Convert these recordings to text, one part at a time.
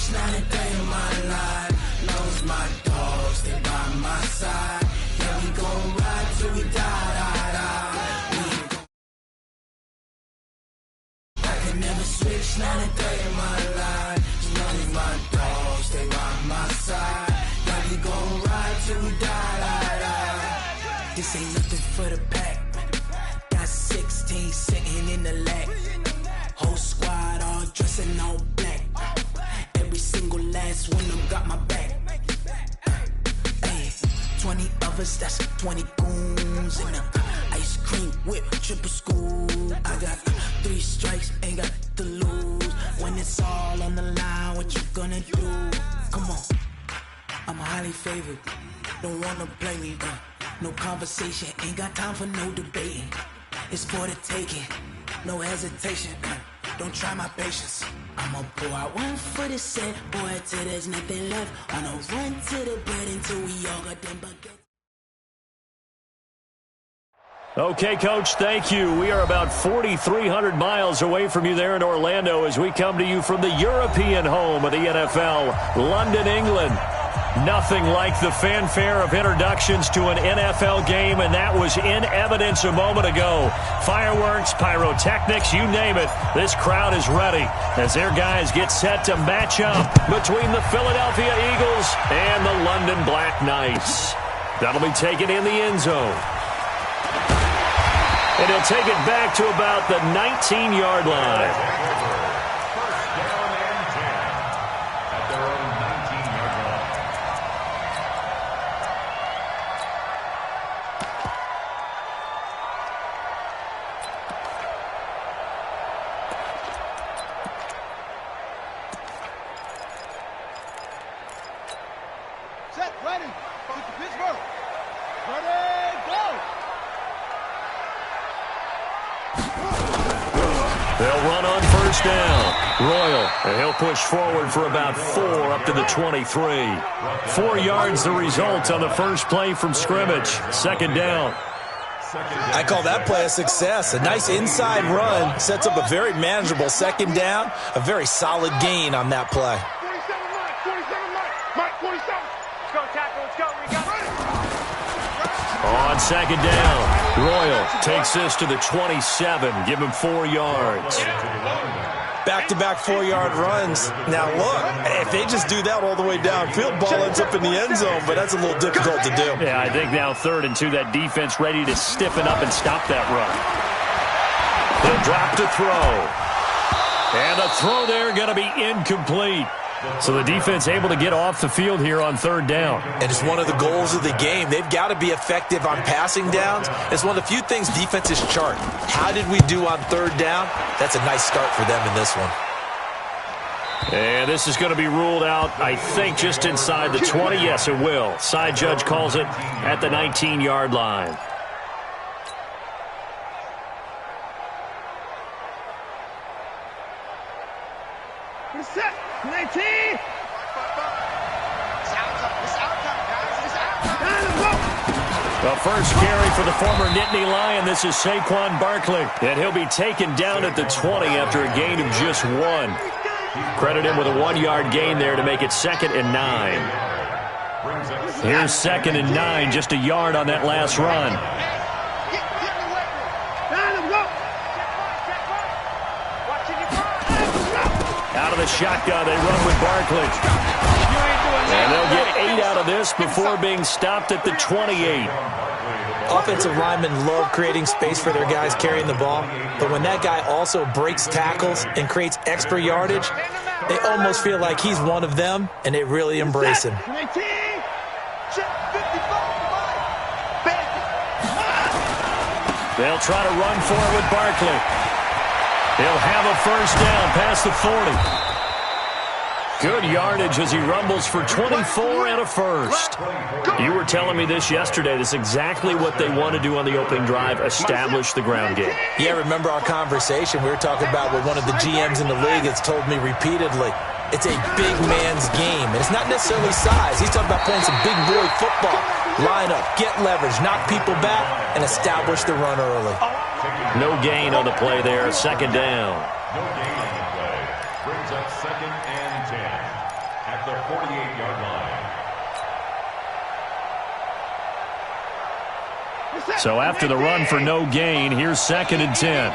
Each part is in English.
switch, not a day in my life. Knows my dogs, they by my side. Yeah, we gon' ride till we die, die, die. I can never switch, not a day in my life. Knows my dogs, they by my side. Yeah, we gon' ride till we die, die, die. This ain't nothing for the pack. Got 16 sitting in the lag. Whole squad all dressing all black. Every single last one of them got my back. Hey, 20 of us, that's 20 goons in the ice cream whip, triple scoop. I got 3 strikes, ain't got to lose. When it's all on the line, what you gonna do? Come on, I'm highly favored. Don't wanna play me, no conversation, ain't got time for no debating. It's for the taking, no hesitation. Don't try my patience. I'ma pour out one for the set, boy, till there's nothing left. On a run to the bread until we all got them baguettes. Okay, Coach, thank you. We are about 4,300 miles away from you there in Orlando as we come to you from the European home of the NFL, London, England. Nothing like the fanfare of introductions to an NFL game, and that was in evidence a moment ago. Fireworks, pyrotechnics, you name it. This crowd is ready as their guys get set to match up between the Philadelphia Eagles and the London Black Knights. That'll be taken in the end zone. And he'll take it back to about the 19-yard line. And he'll push forward for about 4 up to the 23. 4 yards the result on the first play from scrimmage. Second down. I call that play a success. A nice inside run sets up a very manageable second down. A very solid gain on that play. 47. Let's go, tackle. Let's go. We got it. On second down, Royal takes this to the 27. Give him 4 yards. Back-to-back 4-yard runs. Now, look, if they just do that all the way downfield, ball ends up in the end zone, but that's a little difficult to do. Yeah, I think now 3rd and 2, that defense ready to stiffen up and stop that run. He'll drop to throw. And the throw there going to be incomplete. So the defense able to get off the field here on 3rd down. And it's one of the goals of the game. They've got to be effective on passing downs. It's one of the few things defenses chart. How did we do on 3rd down? That's a nice start for them in this one. And this is going to be ruled out, I think, just inside the 20. Yes, it will. Side judge calls it at the 19-yard line. Set. 19. It's outcome, guys. It's outcome. The first carry for the former Nittany Lion. This is Saquon Barkley. And he'll be taken down at the 20 after a gain of just 1. Credit him with a 1-yard gain there to make it 2nd and 9. Here's 2nd and 9, just a yard on that last run. Out of the shotgun, they run with Barkley. And they'll get 8 out of this before being stopped at the 28. Offensive linemen love creating space for their guys carrying the ball, but when that guy also breaks tackles and creates extra yardage, they almost feel like he's one of them, and they really embrace him. They'll try to run for it with Barkley. He'll have a first down past the 40. Good yardage as he rumbles for 24 and a first. You were telling me this yesterday. This is exactly what they want to do on the opening drive, establish the ground game. Yeah, remember our conversation? We were talking about what one of the GMs in the league has told me repeatedly. It's a big man's game, and it's not necessarily size. He's talking about playing some big boy football. Line up, get leverage, knock people back, and establish the run early. No gain on the play there, second down. No gain on the play. Brings up 2nd and 10. 48-yard line. So after the run for no gain, here's 2nd and 10.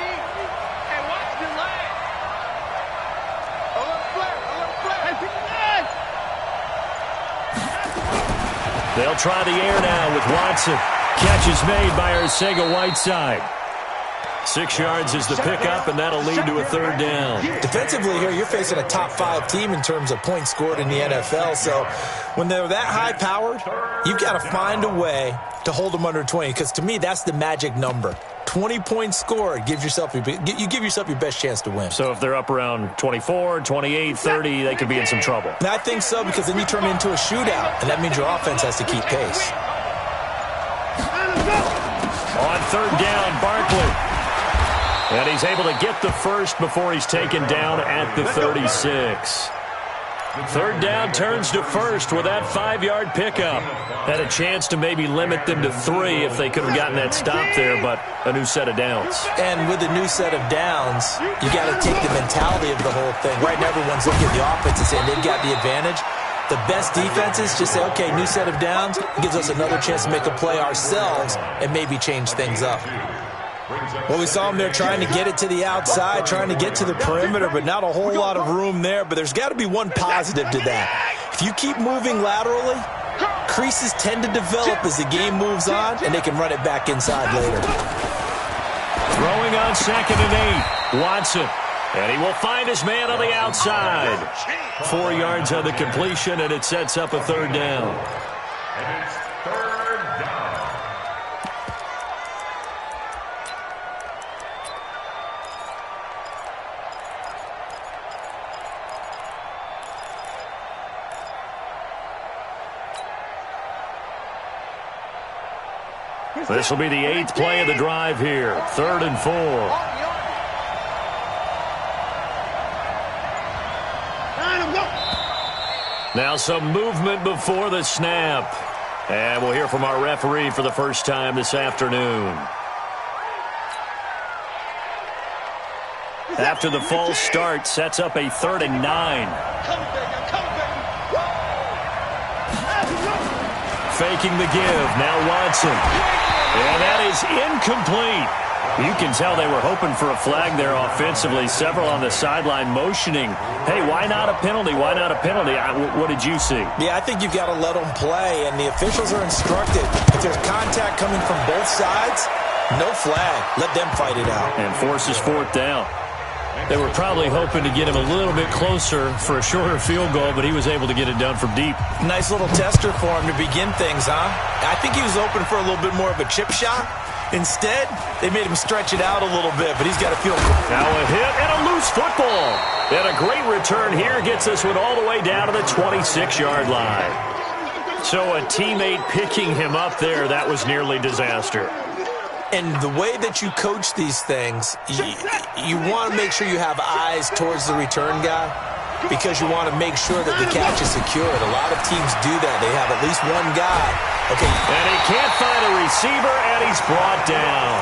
They'll try the air now with Watson. Catch is made by Arcega-Whiteside. 6 yards is the pickup, and that'll lead to a 3rd down. Defensively here, you're facing a top-5 team in terms of points scored in the NFL. So when they're that high-powered, you've got to find a way to hold them under 20, because to me, that's the magic number. 20 points scored, you give yourself your best chance to win. So if they're up around 24, 28, 30, they could be in some trouble. And I think so, because then you turn it into a shootout, and that means your offense has to keep pace. On 3rd down, Barkley. And he's able to get the first before he's taken down at the 36. 3rd down turns to 1st with that 5-yard pickup. Had a chance to maybe limit them to 3 if they could have gotten that stop there, but a new set of downs. And with a new set of downs, you got to take the mentality of the whole thing. Right now, everyone's looking at the offense and saying they've got the advantage. The best defenses just say, okay, new set of downs. It gives us another chance to make a play ourselves and maybe change things up. Well, we saw him there trying to get it to the outside, trying to get to the perimeter, but not a whole lot of room there. But there's got to be one positive to that. If you keep moving laterally, creases tend to develop as the game moves on, and they can run it back inside later. Throwing on 2nd and 8, Watson. And he will find his man on the outside. 4 yards on the completion, and it sets up a 3rd down. And it's 3rd down. This will be the 8th play of the drive here. 3rd and 4. Now some movement before the snap. And we'll hear from our referee for the first time this afternoon. After the false start, sets up a 3rd and 9. Faking the give. Now Watson. And that is incomplete. You can tell they were hoping for a flag there offensively. Several on the sideline motioning. Hey, why not a penalty? Why not a penalty? What did you see? Yeah, I think you've got to let them play, and the officials are instructed. If there's contact coming from both sides, no flag. Let them fight it out. And forces 4th down. They were probably hoping to get him a little bit closer for a shorter field goal, but he was able to get it done from deep. Nice little tester for him to begin things, huh? I think he was hoping for a little bit more of a chip shot. Instead, they made him stretch it out a little bit, but he's got to feel good. Now a hit and a loose football. And a great return here gets this one all the way down to the 26-yard line. So a teammate picking him up there, that was nearly disaster. And the way that you coach these things, you want to make sure you have eyes towards the return guy, because you want to make sure that the catch is secured. A lot of teams do that. They have at least one guy. Okay. And he can't find a receiver, and he's brought down.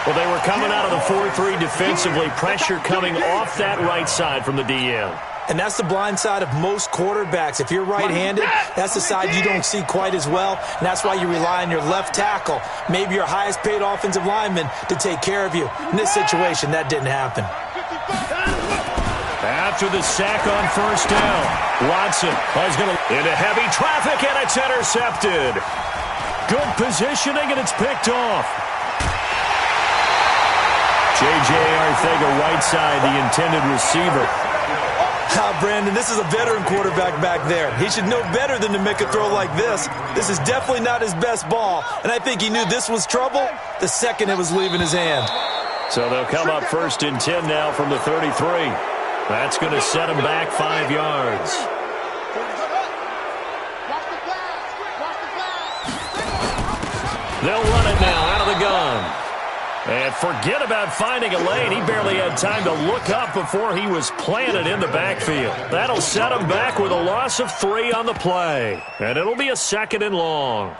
Well, they were coming out of the 4-3 defensively. Pressure coming off that right side from the DM. And that's the blind side of most quarterbacks. If you're right-handed, that's the side you don't see quite as well. And that's why you rely on your left tackle, maybe your highest-paid offensive lineman, to take care of you. In this situation, that didn't happen. After the sack on 1st down, Watson is going to into heavy traffic, and it's intercepted. Good positioning, and it's picked off. Arcega-Whiteside, the intended receiver. Brandon, this is a veteran quarterback back there. He should know better than to make a throw like this. This is definitely not his best ball, and I think he knew this was trouble the second it was leaving his hand. So they'll come up 1st and 10 now from the 33. That's going to set him back 5 yards. They'll run it now out of the gun. And forget about finding a lane. He barely had time to look up before he was planted in the backfield. That'll set him back with a loss of 3 on the play. And it'll be a 2nd and long.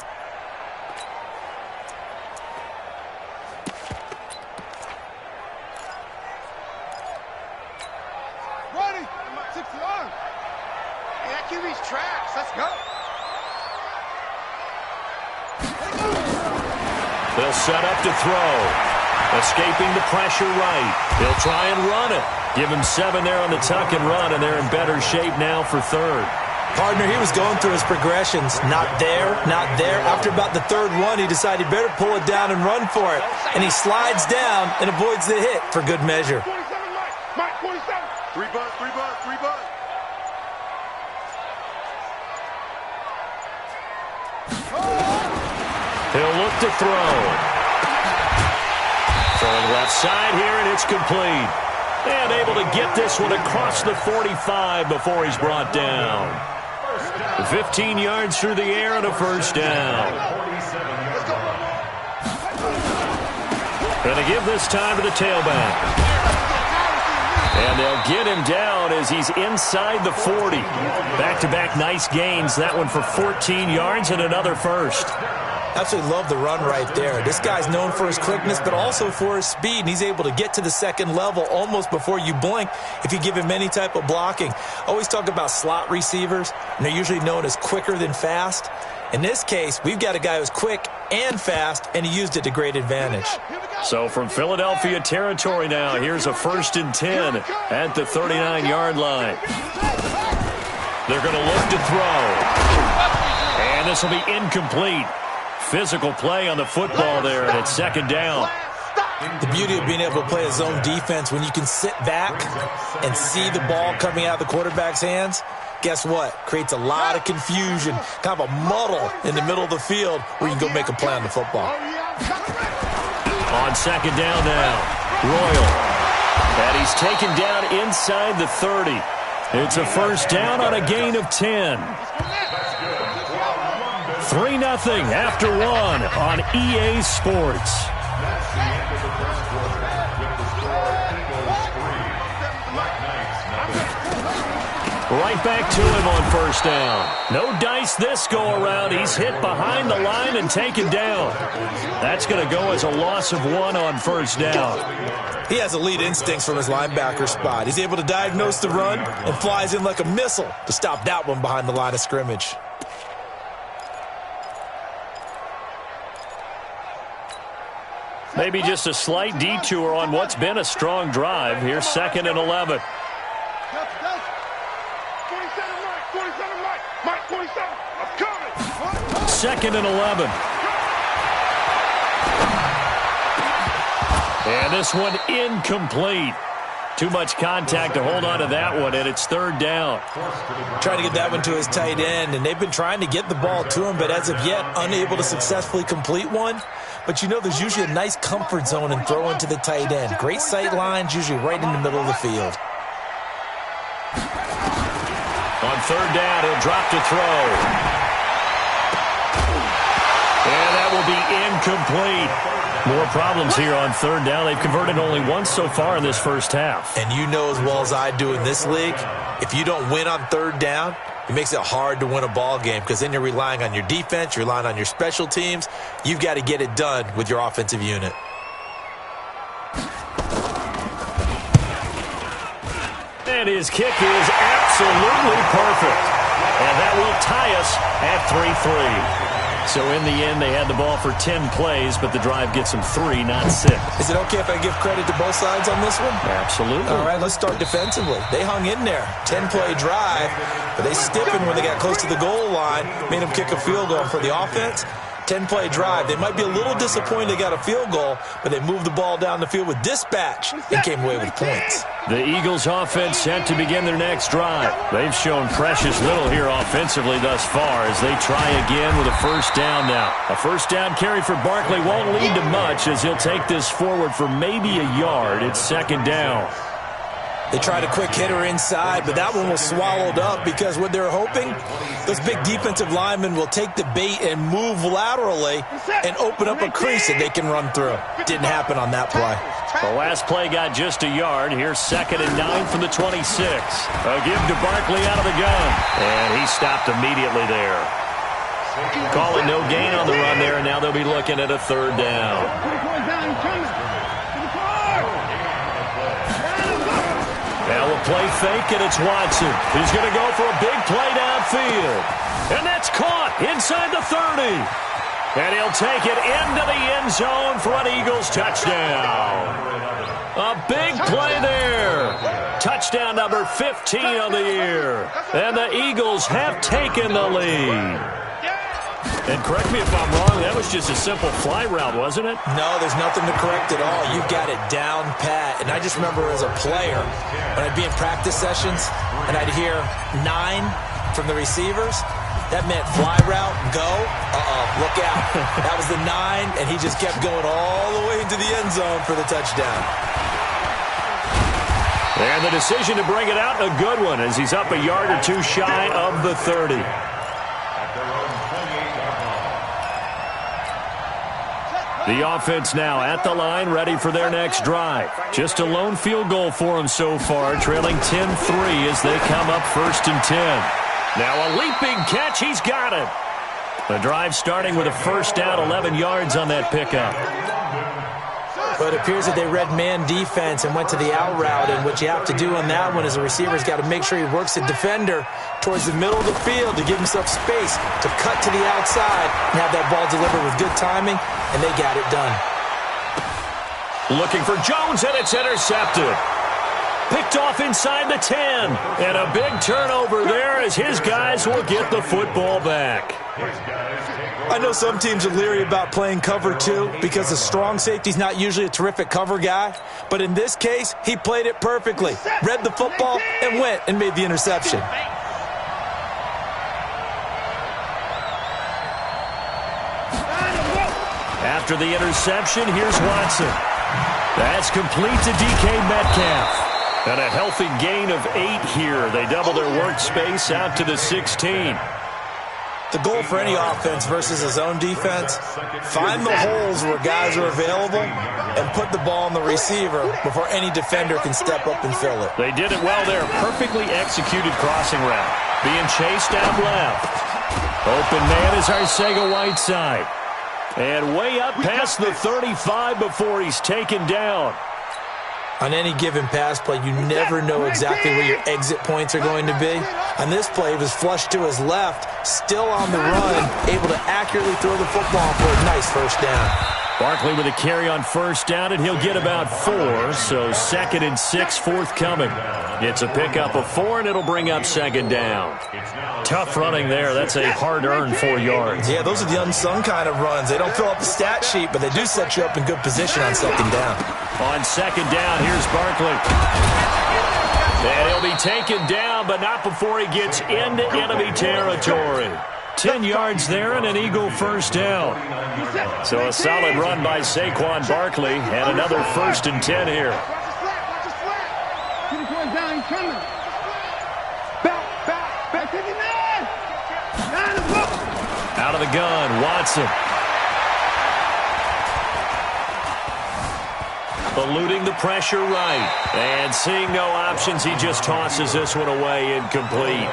They'll set up to throw. Escaping the pressure right. They'll try and run it. Give him 7 there on the tuck and run, and they're in better shape now for third. Partner, he was going through his progressions. Not there, not there. After about the third one, he decided he better pull it down and run for it. And he slides down and avoids the hit for good measure. 27, Mike, 27. 3 buzz, 3 buzz, 3 buzz. He'll look to throw. Throwing left side here, and it's complete. And able to get this one across the 45 before he's brought down. 15 yards through the air and a first down. Going to give this time to the tailback. And they'll get him down as he's inside the 40. Back-to-back nice gains. That one for 14 yards and another first. Absolutely love the run right there. This guy's known for his quickness, but also for his speed, and he's able to get to the second level almost before you blink if you give him any type of blocking. Always talk about slot receivers, and they're usually known as quicker than fast. In this case, we've got a guy who's quick and fast, and he used it to great advantage. So from Philadelphia territory now, here's a 1st and 10 at the 39-yard line. They're going to look to throw. And this will be incomplete. Physical play on the football there, and it's 2nd down. The beauty of being able to play a zone defense, when you can sit back and see the ball coming out of the quarterback's hands, guess what? Creates a lot of confusion, kind of a muddle in the middle of the field where you can go make a play on the football. On 2nd down now, Royal. And he's taken down inside the 30. It's a first down on a gain of 10. 3-0 after 1 on EA Sports. Right back to him on first down. No dice this go-around. He's hit behind the line and taken down. That's going to go as a loss of 1 on first down. He has elite instincts from his linebacker spot. He's able to diagnose the run and flies in like a missile to stop that one behind the line of scrimmage. Maybe just a slight detour on what's been a strong drive. Here's 2nd and 11. 27, Mike, 27. I'm coming. 2nd and 11. And this one incomplete. Too much contact to hold on to that one, and it's 3rd down. Trying to get that one to his tight end, and they've been trying to get the ball to him, but as of yet, unable to successfully complete one. But you know there's usually a nice comfort zone in throwing to the tight end. Great sight lines, usually right in the middle of the field. On 3rd down, he'll drop to throw. And that will be incomplete. More problems here on 3rd down. They've converted only once so far in this first half. And you know as well as I do in this league, if you don't win on 3rd down, it makes it hard to win a ball game because then you're relying on your defense, you're relying on your special teams. You've got to get it done with your offensive unit. And his kick is absolutely perfect. And that will tie us at 3-3. So in the end, they had the ball for 10 plays, but the drive gets them 3, not 6. Is it okay if I give credit to both sides on this one? Absolutely. All right, let's start defensively. They hung in there. 10-play drive, but they stiffened when they got close to the goal line, made them kick a field goal for the offense. 10-play drive. They might be a little disappointed they got a field goal, but they moved the ball down the field with dispatch and came away with points. The Eagles offense set to begin their next drive. They've shown precious little here offensively thus far as they try again with a first down now. A first down carry for Barkley won't lead to much as he'll take this forward for maybe a yard. It's 2nd down. They tried a quick hitter inside, but that one was swallowed up because what they're hoping, those big defensive linemen will take the bait and move laterally and open up a crease that they can run through. Didn't happen on that play. The last play got just a yard. Here's 2nd and 9 from the 26. A give to Barkley out of the gun. And he stopped immediately there. Calling no gain on the run there, and now they'll be looking at a 3rd down. Now a play fake, and it's Watson. He's going to go for a big play downfield. And that's caught inside the 30. And he'll take it into the end zone for an Eagles touchdown. A big play there. Touchdown number 15 on the year. And the Eagles have taken the lead. And correct me if I'm wrong, that was just a simple fly route, wasn't it? No, there's nothing to correct at all. You got it down pat. And I just remember as a player, when I'd be in practice sessions and I'd hear 9 from the receivers, that meant fly route, go, look out. That was the 9, and he just kept going all the way into the end zone for the touchdown. And the decision to bring it out, a good one, as he's up a yard or two shy of the 30. The offense now at the line, ready for their next drive. Just a lone field goal for them so far, trailing 10-3 as they come up 1st and 10. Now a leaping catch, he's got it. The drive starting with a first down, 11 yards on that pickup. But it appears that they read man defense and went to the out route, and what you have to do on that one is a receiver's got to make sure he works the defender towards the middle of the field to give himself space to cut to the outside and have that ball delivered with good timing, and they got it done. Looking for Jones, and it's intercepted. Picked off inside the 10, and a big turnover there as his guys will get the football back. I know some teams are leery about playing cover 2 because the strong safety's not usually a terrific cover guy, but in this case, he played it perfectly, read the football, and went and made the interception. After the interception, here's Watson. That's complete to DK Metcalf. And a healthy gain of 8 here. They double their workspace out to the 16. The goal for any offense versus a zone defense, find the holes where guys are available and put the ball on the receiver before any defender can step up and fill it. They did it well there. Perfectly executed crossing route. Being chased out left. Open man is Arcega-Whiteside. And way up past the 35 before he's taken down. On any given pass play, you never know exactly where your exit points are going to be. On this play, he was flushed to his left, still on the run, able to accurately throw the football for a nice first down. Barkley with a carry on first down, and he'll get about 4, so 2nd and 6 forthcoming. It's a pickup of 4, and it'll bring up 2nd down. Tough running there. That's a hard-earned 4 yards. Yeah, those are the unsung kind of runs. They don't fill up the stat sheet, but they do set you up in good position on 2nd down. On 2nd down, here's Barkley. And he'll be taken down, but not before he gets into enemy territory. 10 yards there and an Eagle first down. So a solid run by Saquon Barkley and another 1st and 10 here. Out of the gun, Watson. Eluding the pressure right. And seeing no options, he just tosses this one away incomplete.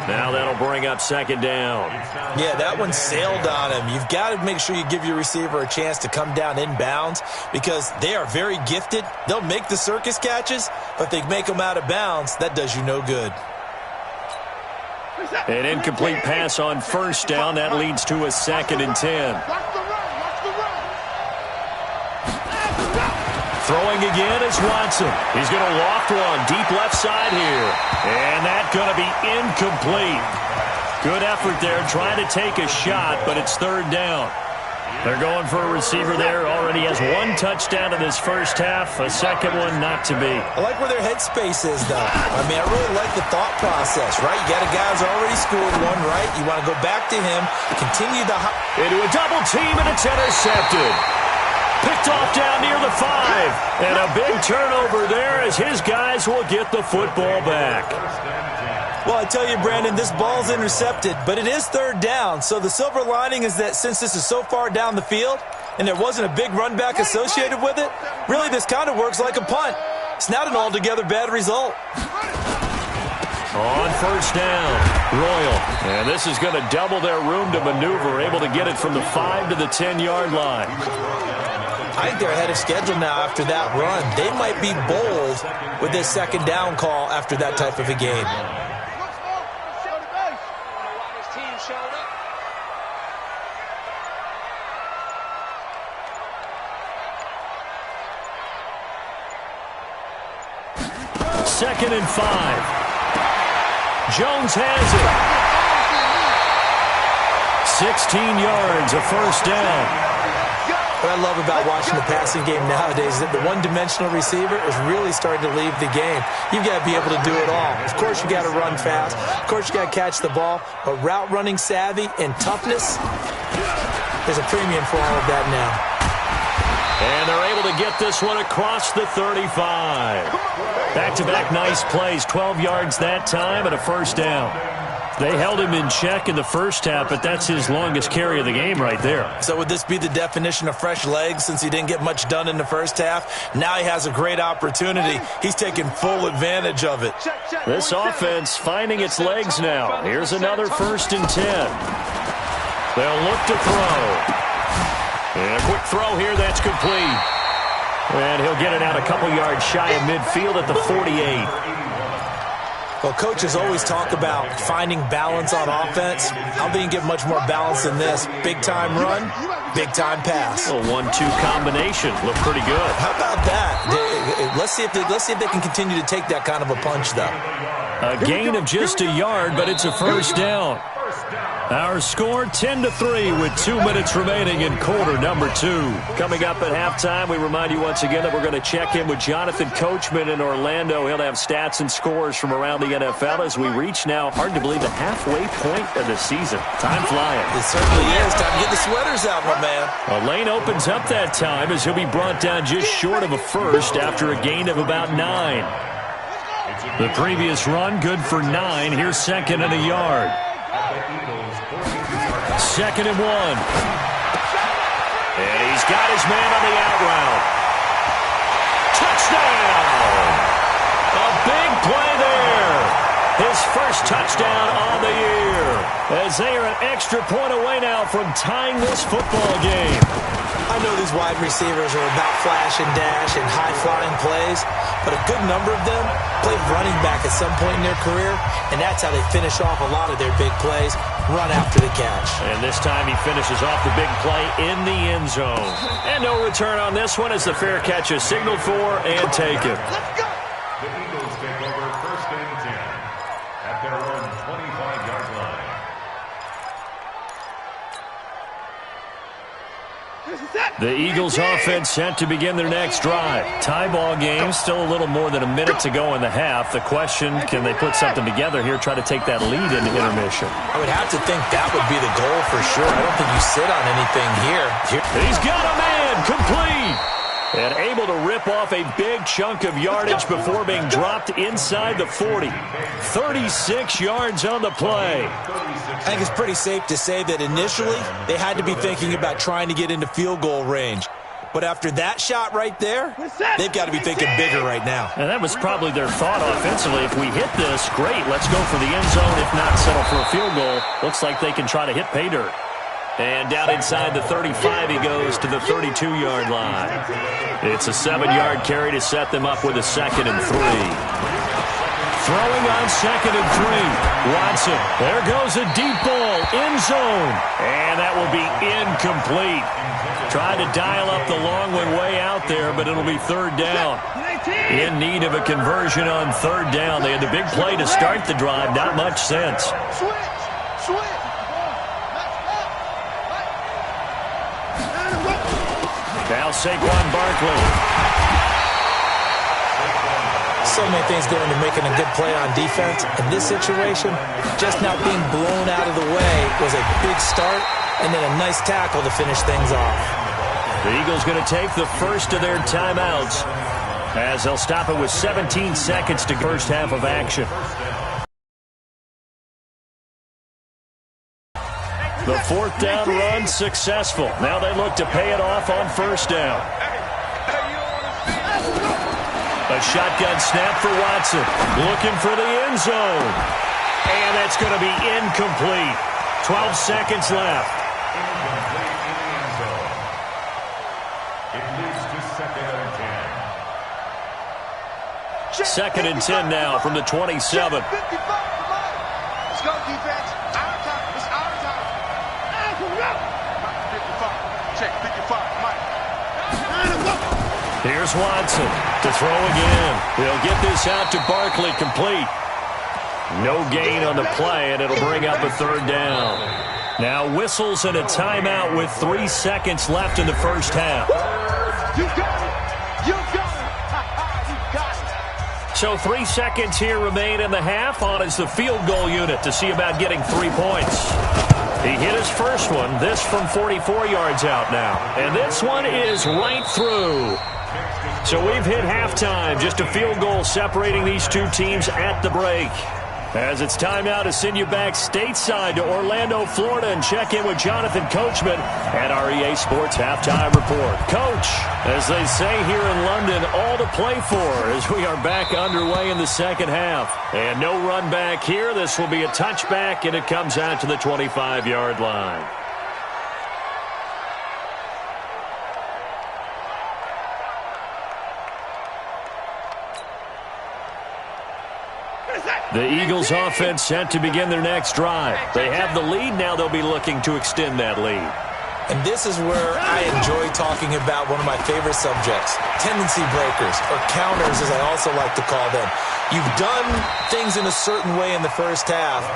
Now that'll bring up 2nd down. Yeah, that one sailed on him. You've got to make sure you give your receiver a chance to come down inbounds because they are very gifted. They'll make the circus catches, but if they make them out of bounds, that does you no good. An incomplete pass on first down. That leads to a 2nd and 10. Throwing again is Watson. He's going to loft one deep left side here. And that's going to be incomplete. Good effort there trying to take a shot, but it's 3rd down. They're going for a receiver there. Already has 1 touchdown in this first half. A 2nd one not to be. I like where their headspace is, though. I mean, I really like the thought process, right? You got a guy who's already scored one, right? You want to go back to him, continue the... Into a double team, and it's intercepted. Picked off down near the 5. And a big turnover there as his guys will get the football back. Well, I tell you, Brandon, this ball's intercepted, but it is 3rd down. So the silver lining is that since this is so far down the field and there wasn't a big run back associated with it, really this kind of works like a punt. It's not an altogether bad result. On first down, Royal. And this is going to double their room to maneuver, able to get it from the 5 to the 10-yard line. I think they're ahead of schedule now after that run. They might be bold with this 2nd down call after that type of a game. 2nd and 5. Jones has it. 16 yards, a first down. What I love about watching the passing game nowadays is that the one-dimensional receiver is really starting to leave the game. You've got to be able to do it all. Of course, you got to run fast. Of course, you got to catch the ball. But route running savvy and toughness, there's a premium for all of that now. And they're able to get this one across the 35. Back-to-back nice plays, 12 yards that time and a first down. They held him in check in the first half, but that's his longest carry of the game right there. So would this be the definition of fresh legs since he didn't get much done in the first half? Now he has a great opportunity. He's taking full advantage of it. This offense finding its legs now. Here's another 1st and 10. They'll look to throw. And a quick throw here, that's complete. And he'll get it out a couple yards shy of midfield at the 48. Well, coaches always talk about finding balance on offense. I don't think you get much more balance than this. Big-time run, big-time pass. A 1-2 combination. Look pretty good. How about that? Let's see if they can continue to take that kind of a punch, though. A gain of just a yard, but it's a first down. Our score 10-3 with 2 minutes remaining in quarter number 2. Coming up at halftime, we remind you once again that we're going to check in with Jonathan Coachman in Orlando. He'll have stats and scores from around the NFL as we reach now, hard to believe, the halfway point of the season. Time flying. It certainly is. Time to get the sweaters out, my man. A lane opens up that time as he'll be brought down just short of a first after a gain of about 9. The previous run, good for 9. Here's 2nd and a yard. 2nd and 1. And he's got his man on the out route. Touchdown! A big play there. His first touchdown on the year. As they are an extra point away now from tying this football game. I know these wide receivers are about flash and dash and high-flying plays, but a good number of them played running back at some point in their career, and that's how they finish off a lot of their big plays, run after the catch. And this time he finishes off the big play in the end zone. And no return on this one as the fair catch is signaled for and taken. The Eagles take over 1st and 10 at their own 25-yard line. The Eagles offense set to begin their next drive. Tie ball game, still a little more than a minute to go in the half. The question, can they put something together here, try to take that lead into intermission? I would have to think that would be the goal for sure. I don't think you sit on anything here. He's got a man, complete. And able to rip off a big chunk of yardage before being dropped inside the 40. 36 yards on the play. I think it's pretty safe to say that initially they had to be thinking about trying to get into field goal range. But after that shot right there, they've got to be thinking bigger right now. And that was probably their thought offensively. If we hit this, great, let's go for the end zone. If not, settle for a field goal. Looks like they can try to hit pay dirt. And down inside the 35, he goes to the 32-yard line. It's a 7-yard carry to set them up with a 2nd and 3. Throwing on 2nd and 3. Watson, there goes a deep ball, end zone. And that will be incomplete. Tried to dial up the long one way out there, but it'll be 3rd down. In need of a conversion on 3rd down. They had the big play to start the drive, not much sense. Now Saquon Barkley. So many things go into making a good play on defense. In this situation, just not being blown out of the way was a big start, and then a nice tackle to finish things off. The Eagles going to take the first of their timeouts as they'll stop it with 17 seconds to first half of action. The 4th down run successful. Now they look to pay it off on 1st down. A shotgun snap for Watson. Looking for the end zone. And that's going to be incomplete. 12 seconds left. It leads to 2nd and 10. 2nd and 10 now from the 27. Let's go, defense. Our time. It's our time. 55. Check 55. Mike. Here's Watson to throw again. He'll get this out to Barkley, complete. No gain on the play, and it'll bring up a third down. Now whistles and a timeout with 3 seconds left in the first half. You got it! You got it! You got it! So 3 seconds here remain in the half. On is the field goal unit to see about getting 3 points. He hit his first one, this from 44 yards out now. And this one is right through. So we've hit halftime, just a field goal separating these two teams at the break. As it's time now to send you back stateside to Orlando, Florida, and check in with Jonathan Coachman at our EA Sports Halftime Report. Coach, as they say here in London, all to play for as we are back underway in the second half. And no run back here. This will be a touchback, and it comes out to the 25-yard line. The Eagles offense set to begin their next drive. They have the lead. Now they'll be looking to extend that lead. And this is where I enjoy talking about one of my favorite subjects, tendency breakers, or counters as I also like to call them. You've done things in a certain way in the first half,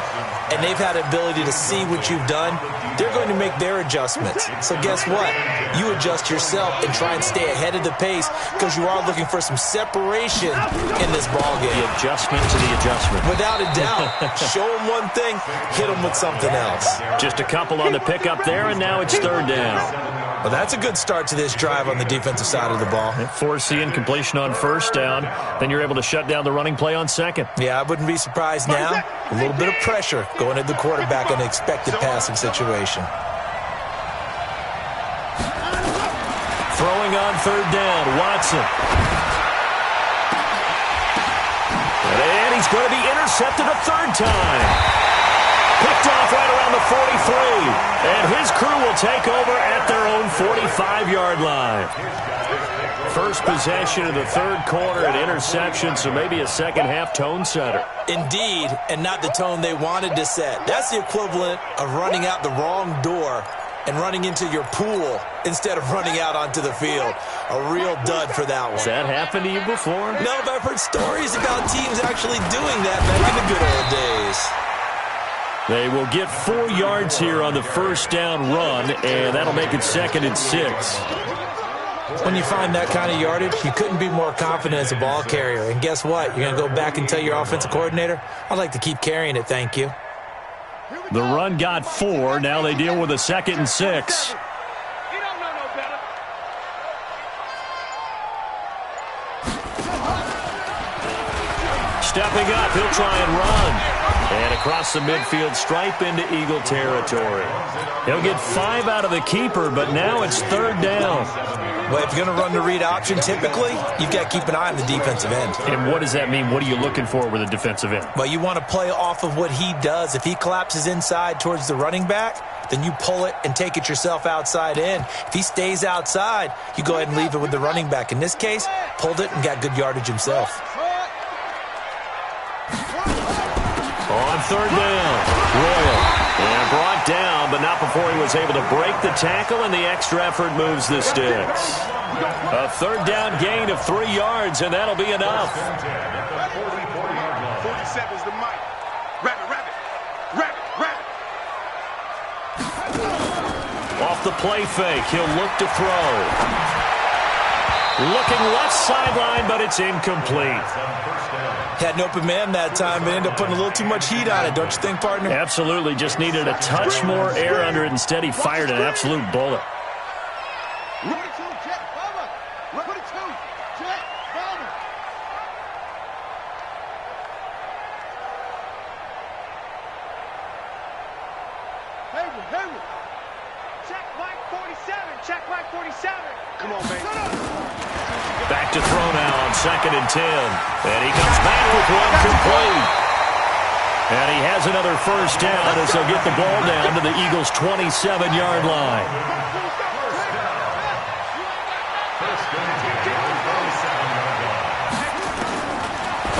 and they've had the ability to see what you've done. They're going to make their adjustments. So guess what? You adjust yourself and try and stay ahead of the pace because you are looking for some separation in this ballgame. The adjustment to the adjustment. Without a doubt. Show them one thing, hit them with something else. Just a couple on the pickup there, and now it's third down. Well, that's a good start to this drive on the defensive side of the ball. Force the incompletion on first down. Then you're able to shut down the running play on second. Yeah, I wouldn't be surprised now. A little bit of pressure going at the quarterback in an expected passing situation. Throwing on third down, Watson. And he's going to be intercepted a third time. Picked off right around the 43. And his crew will take over at their own 45-yard line. First possession of the third quarter, an interception, so maybe a second-half tone setter. Indeed, and not the tone they wanted to set. That's the equivalent of running out the wrong door and running into your pool instead of running out onto the field. A real dud for that one. Has that happened to you before? No, but I've heard stories about teams actually doing that back in the good old days. They will get 4 yards here on the first down run, and that'll make it 2nd and 6. When you find that kind of yardage, you couldn't be more confident as a ball carrier. And guess what? You're going to go back and tell your offensive coordinator, I'd like to keep carrying it, thank you. The run got 4. Now they deal with a 2nd and 6. You don't know no better. Stepping up, he'll try and run. And across the midfield stripe into Eagle territory. He'll get 5 out of the keeper, but now it's third down. Well, if you're going to run the read option, typically, you've got to keep an eye on the defensive end. And what does that mean? What are you looking for with a defensive end? Well, you want to play off of what he does. If he collapses inside towards the running back, then you pull it and take it yourself outside in. If he stays outside, you go ahead and leave it with the running back. In this case, pulled it and got good yardage himself. On third down, Royal. And brought down, but not before he was able to break the tackle, and the extra effort moves the sticks. A third down gain of 3 yards, and that'll be enough. 47's the mic. Rabbit, rabbit. Rabbit, rabbit. Off the play fake, he'll look to throw. Looking left sideline, but it's incomplete. Had an open man that time, but ended up putting a little too much heat on it, don't you think, partner? Absolutely. Just needed a touch more air under it. Instead, he fired an absolute bullet. Check Mike 47. Check Mike 47. Come on, baby. Back to throw now on 2nd and 10. And he comes back with one complete. And he has another first down as they'll get the ball down to the Eagles' 27-yard line.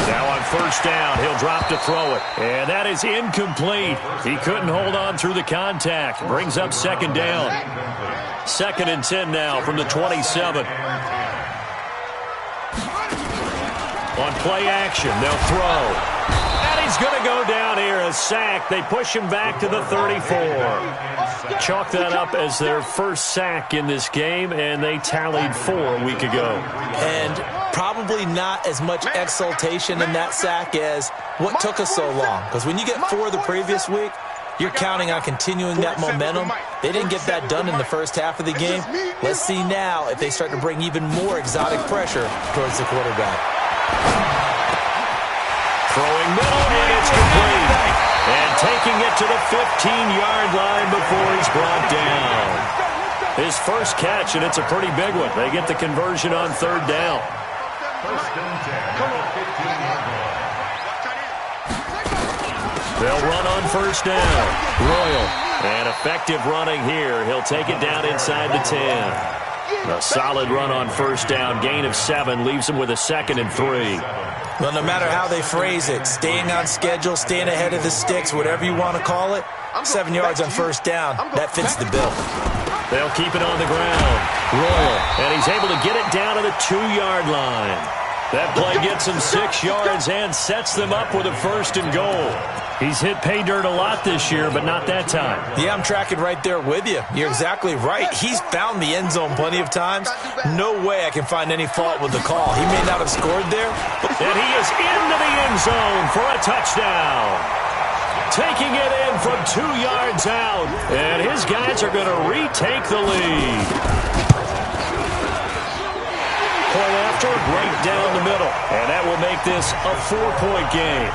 Now on first down, he'll drop to throw it. And that is incomplete. He couldn't hold on through the contact. Brings up 2nd down. 2nd and 10 now from the 27. On play action, they'll throw. And he's going to go down here, a sack. They push him back to the 34. Chalk that up as their first sack in this game, and they tallied 4 a week ago. And probably not as much exultation in that sack as what took us so long. Because when you get 4 the previous week, you're counting on continuing that momentum. They didn't get that done in the first half of the game. Let's see now if they start to bring even more exotic pressure towards the quarterback. Throwing middle, and it's complete. And taking it to the 15-yard line before he's brought down. His first catch, and it's a pretty big one. They get the conversion on 3rd down. First and 10. Come on, 15-yard line. They'll run on 1st down. Royal. And effective running here. He'll take it down inside the 10. A solid run on 1st down. Gain of 7 leaves him with a 2nd and 3. Well, no matter how they phrase it, staying on schedule, staying ahead of the sticks, whatever you want to call it, 7 yards on 1st down, that fits the bill. They'll keep it on the ground. Royal. And he's able to get it down to the 2-yard line. That play gets him 6 yards and sets them up with a 1st and goal. He's hit pay dirt a lot this year, but not that time. Yeah, I'm tracking right there with you. You're exactly right. He's found the end zone plenty of times. No way I can find any fault with the call. He may not have scored there. And he is into the end zone for a touchdown. Taking it in from 2 yards out. And his guys are going to retake the lead. Point after, right down the middle. And that will make this a 4-point game.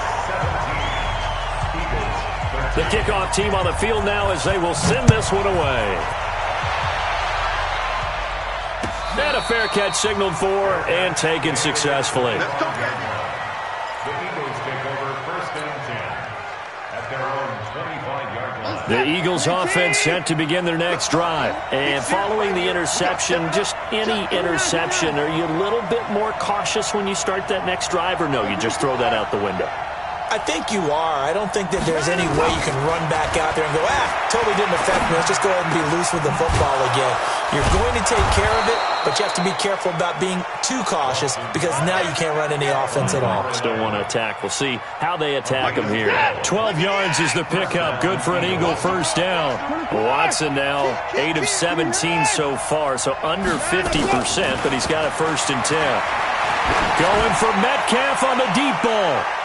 The kickoff team on the field now as they will send this one away. And a fair catch signaled for and taken successfully. The Eagles take over 1st and 10 at their own 25-yard line. The Eagles offense set to begin their next drive. And following the interception, just any interception, are you a little bit more cautious when you start that next drive, or no, you just throw that out the window? I think you are. I don't think that there's any way you can run back out there and go, totally didn't affect me. Let's just go ahead and be loose with the football again. You're going to take care of it, but you have to be careful about being too cautious because now you can't run any offense at all. Still want to attack. We'll see how they attack him here. 12 yards is the pickup. Good for an Eagle 1st down. Watson now 8 of 17 so far, so under 50%, but he's got a 1st and 10. Going for Metcalf on the deep ball.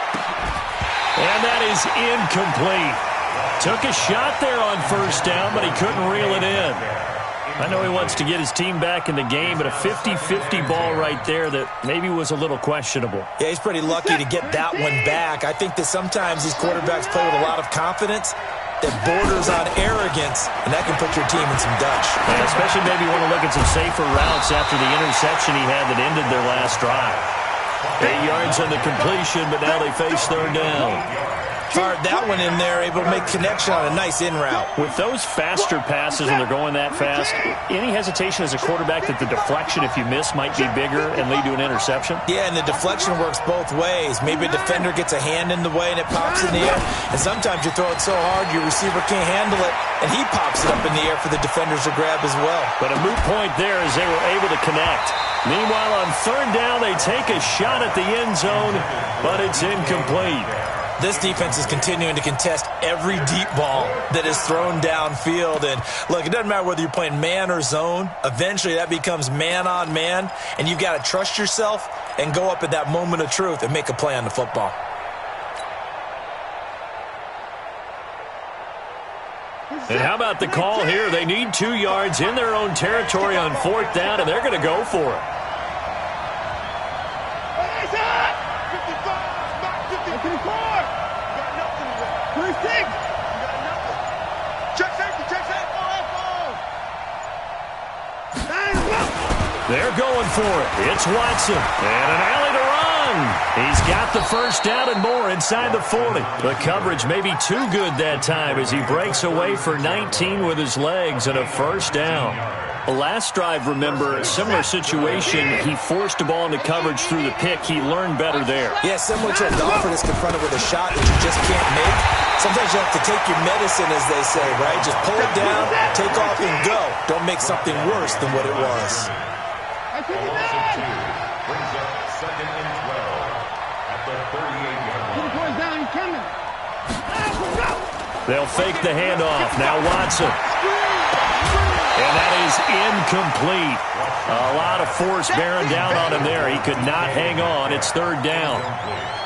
And that is incomplete. Took a shot there on 1st down, but he couldn't reel it in. I know he wants to get his team back in the game, but a 50-50 ball right there that maybe was a little questionable. Yeah, he's pretty lucky to get that one back. I think that sometimes these quarterbacks play with a lot of confidence that borders on arrogance, and that can put your team in some dutch. And especially maybe want to look at some safer routes after the interception he had that ended their last drive. 8 yards on the completion, but now they face 3rd down. Fired that one in there, able to make connection on a nice in route. With those faster passes when they're going that fast, any hesitation as a quarterback that the deflection, if you miss, might be bigger and lead to an interception? Yeah, and the deflection works both ways. Maybe a defender gets a hand in the way and it pops in the air, and sometimes you throw it so hard your receiver can't handle it, and he pops it up in the air for the defenders to grab as well. But a moot point there as they were able to connect. Meanwhile, on 3rd down, they take a shot at the end zone, but it's incomplete. This defense is continuing to contest every deep ball that is thrown downfield. And look, it doesn't matter whether you're playing man or zone. Eventually, that becomes man on man, and you've got to trust yourself and go up at that moment of truth and make a play on the football. And how about the call here? They need 2 yards in their own territory on 4th down, and they're going to go for it. They're going for it. It's Watson. And an alley to run. He's got the 1st down and more inside the 40. The coverage may be too good that time as he breaks away for 19 with his legs and a 1st down. The last drive, remember, similar situation. He forced the ball into coverage through the pick. He learned better there. Yeah, similar to a golfer that's confronted with a shot that you just can't make. Sometimes you have to take your medicine, as they say, right? Just pull it down, take off, and go. Don't make something worse than what it was. A loss of 2 brings up 2nd and 12. the 38-yard line. Down, he's coming. They'll fake the handoff. Now Watson. And that is incomplete. A lot of force bearing down on him there. He could not hang on. It's third down.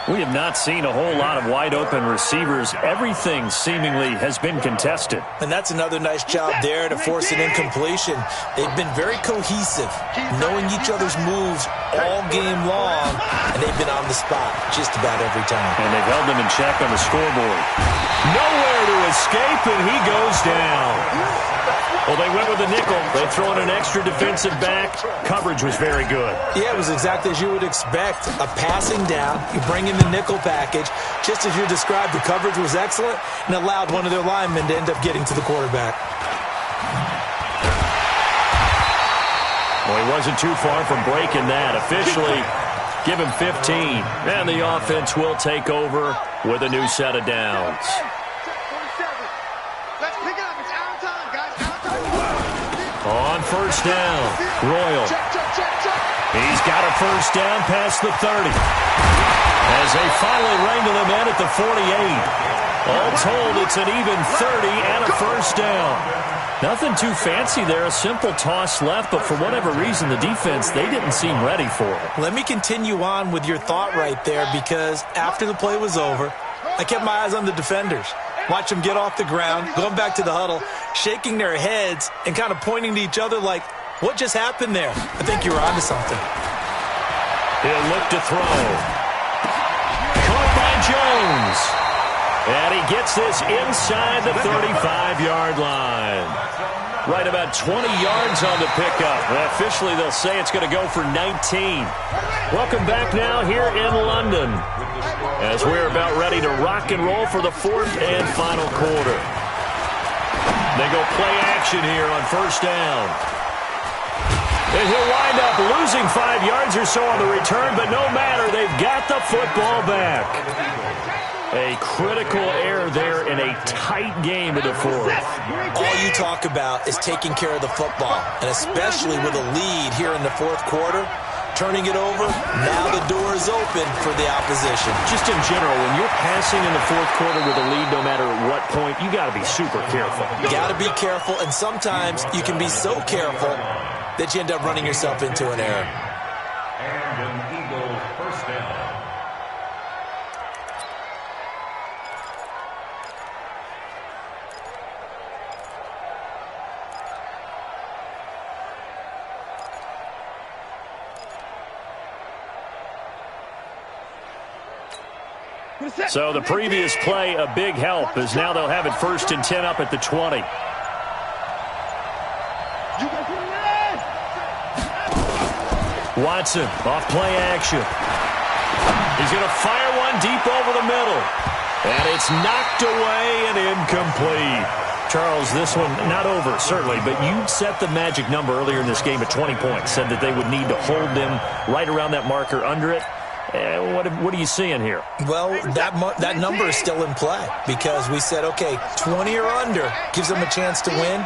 We have not seen a whole lot of wide-open receivers. Everything seemingly has been contested. And that's another nice job there to force an incompletion. They've been very cohesive, knowing each other's moves all game long, and they've been on the spot just about every time. And they've held them in check on the scoreboard. Nowhere to escape, and he goes down. Well, they went with a nickel. They throw in an extra defensive back. Coverage was very good. Yeah, it was exactly as you would expect. A passing down. You bring in the nickel package. Just as you described, the coverage was excellent and allowed one of their linemen to end up getting to the quarterback. Well, he wasn't too far from breaking that. Officially, give him 15. And the offense will take over with a new set of downs. Let's pick it up. It's our time, guys. Our time. On first down, Royal. He's got a first down past the 30. As they finally wrangle him in at the 48. All told, it's an even 30 and a first down. Nothing too fancy there. A simple toss left, but for whatever reason, the defense, they didn't seem ready for it. Let me continue on with your thought right there, because after the play was over, I kept my eyes on the defenders. Watch them get off the ground, going back to the huddle, shaking their heads and kind of pointing to each other like, what just happened there? I think you were onto something. He'll look to throw. Caught by Jones. And he gets this inside the 35-yard line. Right about 20 yards on the pickup. Officially, they'll say it's going to go for 19. Welcome back now here in London, as we're about ready to rock and roll for the fourth and final quarter. They go play action here on first down. And he'll wind up losing 5 yards or so on the return, but no matter, they've got the football back. A critical error there in a tight game in the fourth. All you talk about is taking care of the football, and especially with a lead here in the fourth quarter. Turning it over, now the door is open for the opposition. Just in general, when you're passing in the fourth quarter with a lead, no matter at what point, you got to be super careful. Got to be careful, and sometimes you can be so careful that you end up running yourself into an error. And an Eagles first down. So the previous play, a big help, as now they'll have it first and 10 up at the 20. Watson, off play action. He's going to fire one deep over the middle. And it's knocked away and incomplete. Charles, this one not over, certainly, but you set the magic number earlier in this game at 20 points. Said that they would need to hold them right around that marker under it. What are you seeing here? Well, that number is still in play because we said, okay, 20 or under gives them a chance to win.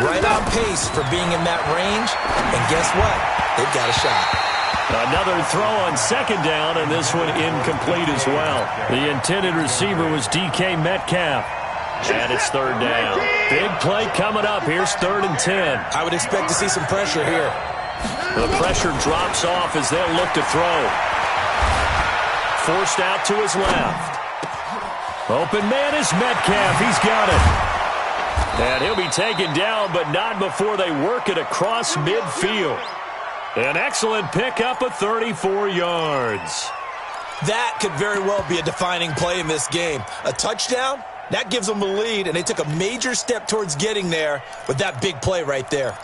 Right on pace for being in that range. And guess what? They've got a shot. Another throw on second down, and this one incomplete as well. The intended receiver was DK Metcalf. And it's third down. Big play coming up. Here's 3rd and 10. I would expect to see some pressure here. The pressure drops off as they'll look to throw. Forced out to his left. Open man is Metcalf. He's got it. And he'll be taken down, but not before they work it across midfield. An excellent pickup of 34 yards. That could very well be a defining play in this game. A touchdown, that gives them a lead, and they took a major step towards getting there with that big play right there.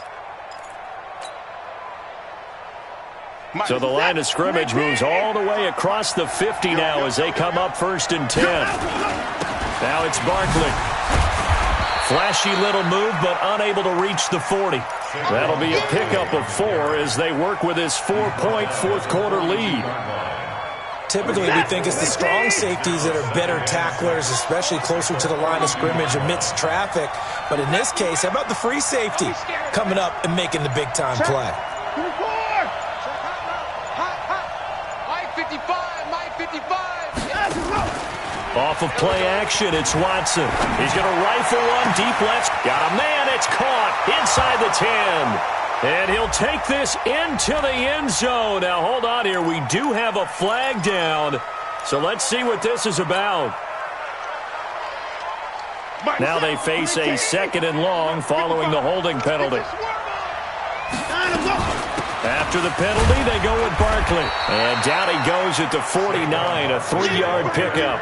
So the line of scrimmage moves all the way across the 50 now as they come up 1st and 10. Now it's Barkley. Flashy little move, but unable to reach the 40. That'll be a pickup of 4 as they work with his 4-point fourth quarter lead. Typically, we think it's the strong safeties that are better tacklers, especially closer to the line of scrimmage amidst traffic. But in this case, how about the free safety coming up and making the big-time play? Mike 55, Mike 55. Off of play action, it's Watson. He's going to rifle one deep left. Got a man, it's caught inside the 10. And he'll take this into the end zone. Now, hold on here. We do have a flag down. So let's see what this is about. Now they face a 2nd and long following the holding penalty. After the penalty, they go with Barkley. And down he goes at the 49, a 3-yard pickup.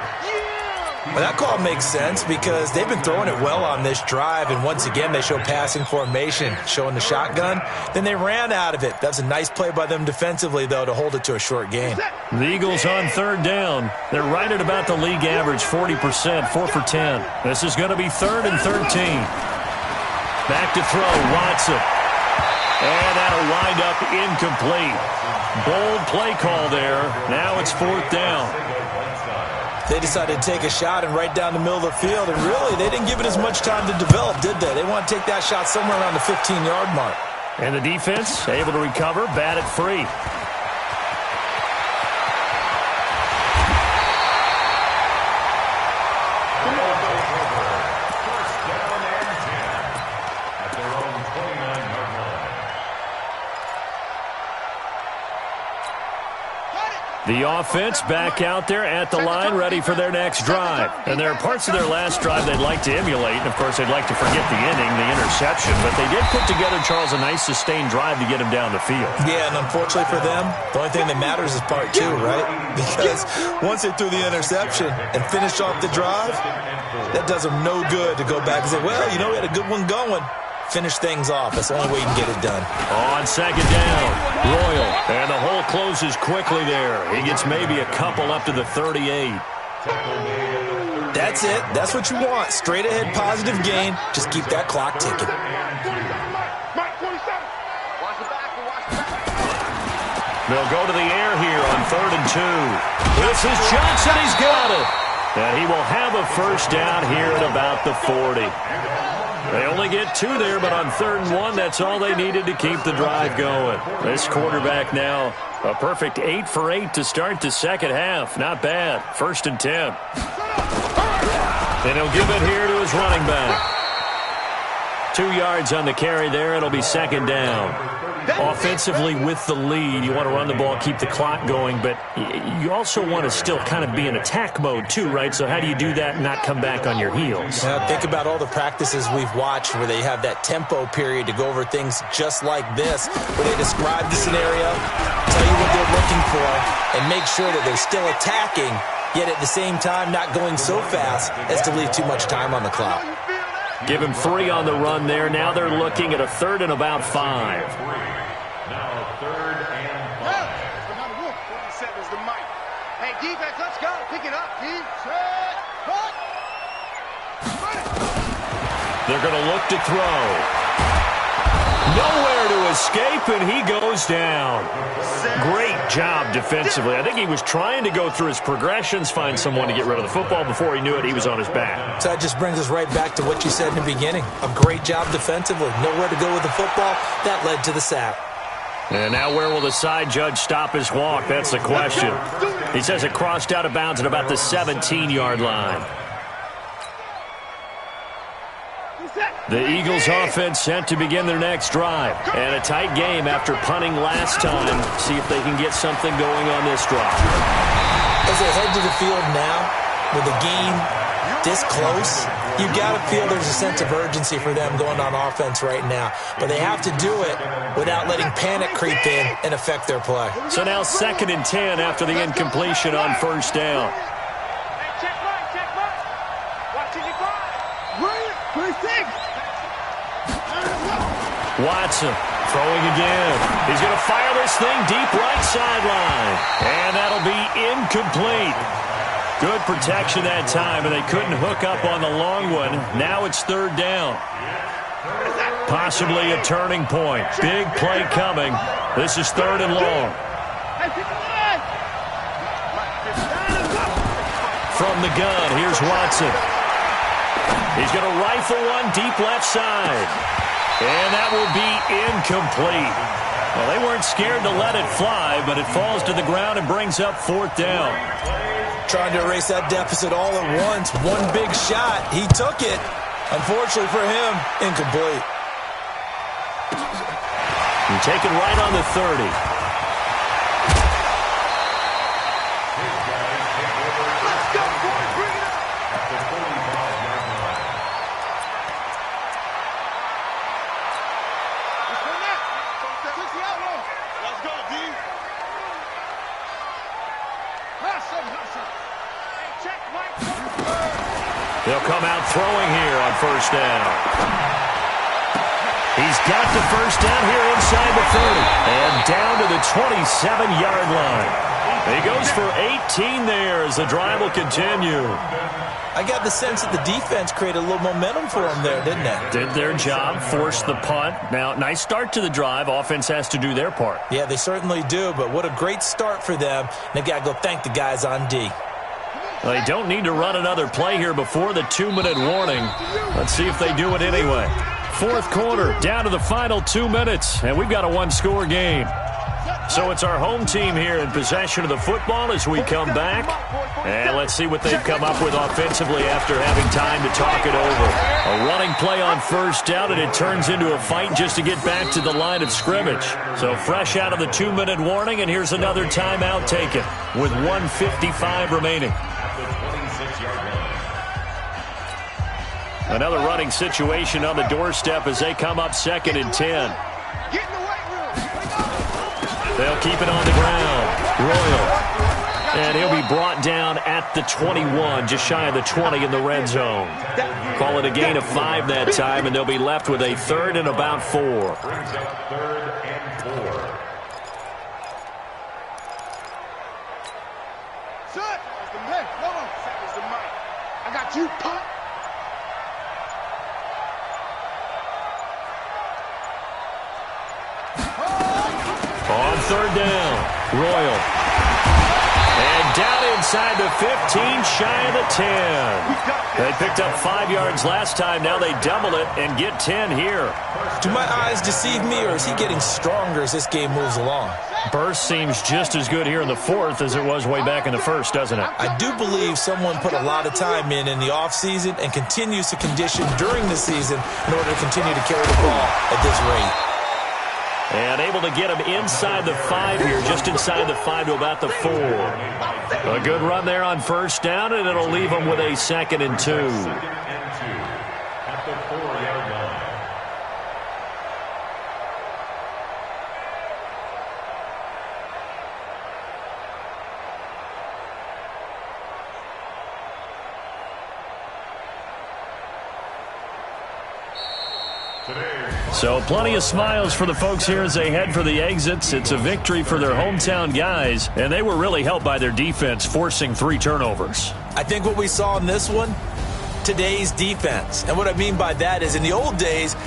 Well, that call makes sense because they've been throwing it well on this drive, and once again they show passing formation, showing the shotgun. Then they ran out of it. That's a nice play by them defensively, though, to hold it to a short gain. The Eagles on 3rd down. They're right at about the league average, 40%, 4 for 10. This is going to be 3rd and 13. Back to throw, Watson. And that'll wind up incomplete. Bold play call there. Now it's 4th down. They decided to take a shot and right down the middle of the field, and really, they didn't give it as much time to develop, did they? They want to take that shot somewhere around the 15-yard mark. And the defense able to recover, bat it free. The offense back out there at the line, ready for their next drive. And there are parts of their last drive they'd like to emulate. And, of course, they'd like to forget the inning, the interception. But they did put together, Charles, a nice sustained drive to get him down the field. Yeah, and unfortunately for them, the only thing that matters is part 2, right? Because once they threw the interception and finished off the drive, that does them no good to go back and say, well, you know, we had a good one going. Finish things off. That's the only way you can get it done. On 2nd down, Royal. And the hole closes quickly there. He gets maybe a couple up to the 38. That's it. That's what you want. Straight ahead positive gain. Just keep that clock ticking. They'll go to the air here on 3rd and 2. This is Johnson. He's got it. And he will have a first down here at about the 40. They only get 2 there, but on 3rd and 1, that's all they needed to keep the drive going. This quarterback now, a perfect 8 for 8 to start the second half. Not bad. 1st and 10. And he'll give it here to his running back. 2 yards on the carry there. It'll be 2nd down. Offensively with the lead, you want to run the ball, keep the clock going, but you also want to still kind of be in attack mode too, right? So how do you do that and not come back on your heels? Now, think about all the practices we've watched where they have that tempo period to go over things just like this, where they describe the scenario, tell you what they're looking for, and make sure that they're still attacking, yet at the same time not going so fast as to leave too much time on the clock. Give him 3 on the run there. Now they're looking at a 3rd and about 5. Now 3rd and 5. Hey, defense, let's go. Pick it up, D. They're going to look to throw. Nowhere to escape, and he goes down. Great job defensively. I think he was trying to go through his progressions, find someone to get rid of the football. Before he knew it, he was on his back. So that just brings us right back to what you said in the beginning. A great job defensively. Nowhere to go with the football. That led to the sack. And now where will the side judge stop his walk? That's the question. He says it crossed out of bounds at about the 17-yard line. The Eagles offense set to begin their next drive. And a tight game after punting last time. See if they can get something going on this drive. As they head to the field now, with the game this close, you've got to feel there's a sense of urgency for them going on offense right now. But they have to do it without letting panic creep in and affect their play. So now 2nd and 10 after the incompletion on 1st down. Check right. Watching your five. Watson throwing again. He's going to fire this thing deep right sideline. And that'll be incomplete. Good protection that time, and they couldn't hook up on the long one. Now it's 3rd down. Possibly a turning point. Big play coming. This is 3rd and long. From the gun, here's Watson. He's going to rifle one deep left side. And that will be incomplete. Well, they weren't scared to let it fly, but it falls to the ground and brings up 4th down. Trying to erase that deficit all at once. One big shot. He took it. Unfortunately for him, incomplete. And taken right on the 30. Let's go, boys. Bring it up. At the 45-yard line. Let's go now. Took the outlaw. Let's go, D. Hustle. Hey, check, Mike. They'll come out throwing here on 1st down. He's got the 1st down here inside the 30. And down to the 27-yard line. He goes for 18 there as the drive will continue. I got the sense that the defense created a little momentum for him there, didn't it? Did their job, forced the punt. Now, nice start to the drive. Offense has to do their part. Yeah, they certainly do, but what a great start for them. And they've got to go thank the guys on D. Well, they don't need to run another play here before the 2-minute warning. Let's see if they do it anyway. 4th quarter, down to the final 2 minutes, and we've got a 1-score game. So it's our home team here in possession of the football as we come back. And let's see what they've come up with offensively after having time to talk it over. A running play on 1st down, and it turns into a fight just to get back to the line of scrimmage. So fresh out of the 2-minute warning, and here's another timeout taken with 1:55 remaining. Another running situation on the doorstep as they come up 2nd and 10. Get in the weight room. They'll keep it on the ground. Royal. And he'll be brought down at the 21, just shy of the 20 in the red zone. Call it a gain of 5 that time, and they'll be left with a 3rd and about 4. Brings up 3rd and 4. Son, hey, hold on. Seconds to Mike. I got you, punk. On 3rd down, Royal. And down inside the 15, shy of the 10. They picked up 5 yards last time. Now they double it and get 10 here. Do my eyes deceive me, or is he getting stronger as this game moves along? Burst seems just as good here in the 4th as it was way back in the 1st, doesn't it? I do believe someone put a lot of time in the offseason and continues to condition during the season in order to continue to carry the ball at this rate. And able to get him inside the 5 here, just inside the 5 to about the 4. A good run there on 1st down, and it'll leave him with a 2nd and 2. 2nd and 2 at the 4-yard line. So plenty of smiles for the folks here as they head for the exits. It's a victory for their hometown guys, and they were really helped by their defense, forcing 3 turnovers. I think what we saw in this one, today's defense. And what I mean by that is in the old days,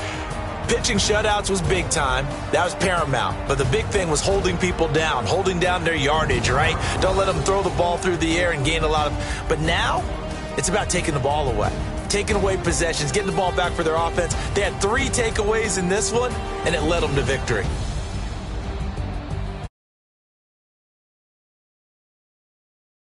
pitching shutouts was big time. That was paramount. But the big thing was holding people down, holding down their yardage, right? Don't let them throw the ball through the air and gain a lot of... But now, it's about taking the ball away. Taking away possessions, getting the ball back for their offense. They had 3 takeaways in this one, and it led them to victory.